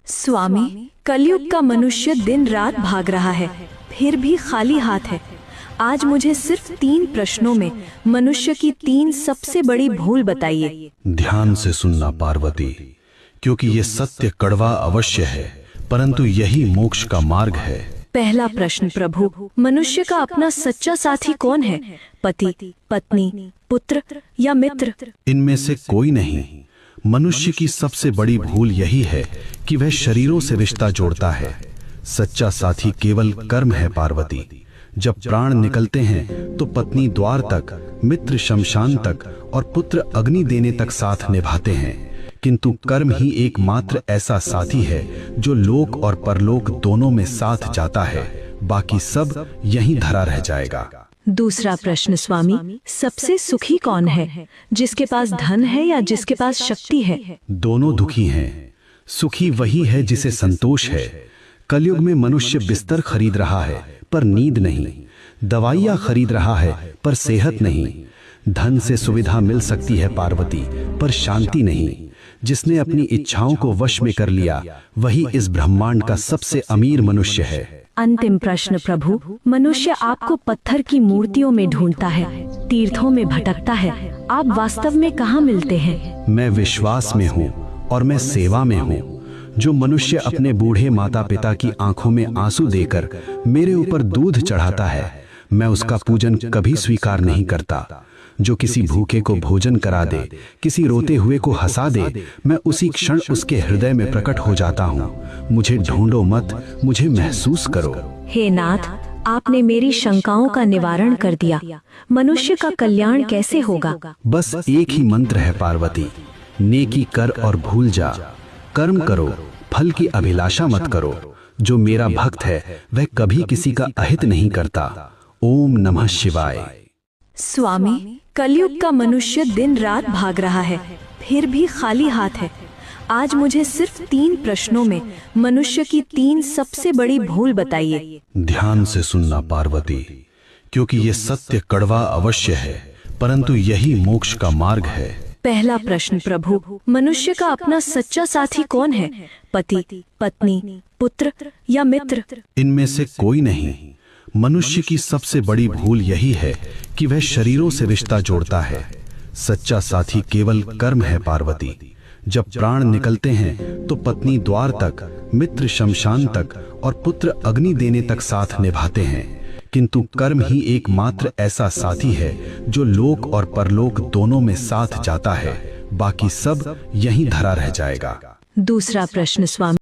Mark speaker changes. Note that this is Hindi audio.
Speaker 1: स्वामी, कलयुग का मनुष्य दिन रात भाग रहा है, फिर भी खाली हाथ है। आज मुझे सिर्फ 3 प्रश्नों में मनुष्य की 3 सबसे बड़ी भूल बताइए।
Speaker 2: ध्यान से सुनना पार्वती, क्योंकि ये सत्य कड़वा अवश्य है, परंतु यही मोक्ष का मार्ग है।
Speaker 1: पहला प्रश्न प्रभु, मनुष्य का अपना सच्चा साथी कौन है? पति, पत्नी, पुत्र या मित्र?
Speaker 2: इनमें से कोई नहीं। मनुष्य की सबसे बड़ी भूल यही है कि वह शरीरों से रिश्ता जोड़ता है। सच्चा साथी केवल कर्म है पार्वती। जब प्राण निकलते हैं तो पत्नी द्वार तक, मित्र शमशान तक और पुत्र अग्नि देने तक साथ निभाते हैं, किंतु कर्म ही एकमात्र ऐसा साथी है जो लोक और परलोक दोनों में साथ जाता है। बाकी सब यहीं धरा रह जाएगा।
Speaker 1: दूसरा प्रश्न स्वामी, सबसे सुखी कौन है? जिसके पास धन है या जिसके पास शक्ति है?
Speaker 2: दोनों दुखी हैं। सुखी वही है जिसे संतोष है। कलयुग में मनुष्य बिस्तर खरीद रहा है पर नींद नहीं, दवाइयाँ खरीद रहा है पर सेहत नहीं। धन से सुविधा मिल सकती है पार्वती, पर शांति नहीं। जिसने अपनी इच्छाओं को वश में कर लिया वही इस ब्रह्मांड का सबसे अमीर मनुष्य है।
Speaker 1: अंतिम प्रश्न प्रभु, मनुष्य आपको पत्थर की मूर्तियों में ढूंढता है, तीर्थों में भटकता है, आप वास्तव में कहाँ मिलते हैं?
Speaker 2: मैं विश्वास में हूँ और मैं सेवा में हूँ। जो मनुष्य अपने बूढ़े माता पिता की आंखों में आंसू देकर मेरे ऊपर दूध चढ़ाता है, मैं उसका पूजन कभी स्वीकार नहीं करता। जो किसी भूखे को भोजन करा दे, किसी रोते हुए को हंसा दे, मैं उसी क्षण उसके हृदय में प्रकट हो जाता हूँ। मुझे ढूंढो मत, मुझे महसूस करो।
Speaker 1: हे नाथ, आपने मेरी शंकाओं का निवारण कर दिया। मनुष्य का कल्याण कैसे होगा?
Speaker 2: बस एक ही मंत्र है पार्वती, नेकी कर और भूल जा। कर्म करो, फल की अभिलाषा मत करो। जो मेरा भक्त है वह कभी किसी का अहित नहीं करता। ओम नमः शिवाय।
Speaker 1: स्वामी, कलयुग का मनुष्य दिन रात भाग रहा है, फिर भी खाली हाथ है। आज मुझे सिर्फ 3 प्रश्नों में मनुष्य की 3 सबसे बड़ी भूल बताइए।
Speaker 2: ध्यान से सुनना पार्वती, क्योंकि ये सत्य कड़वा अवश्य है, परंतु यही मोक्ष का मार्ग है।
Speaker 1: पहला प्रश्न प्रभु, मनुष्य का अपना सच्चा साथी कौन है? पति, पत्नी, पुत्र या मित्र?
Speaker 2: इनमें से कोई नहीं। मनुष्य की सबसे बड़ी भूल यही है कि वह शरीरों से रिश्ता जोड़ता है। सच्चा साथी केवल कर्म है पार्वती। जब प्राण निकलते हैं तो पत्नी द्वार तक, मित्र शमशान तक और पुत्र अग्नि देने तक साथ निभाते हैं, किंतु कर्म ही एकमात्र ऐसा साथी है जो लोक और परलोक दोनों में साथ जाता है। बाकी सब यहीं धरा रह जाएगा।
Speaker 1: दूसरा प्रश्न स्वामी,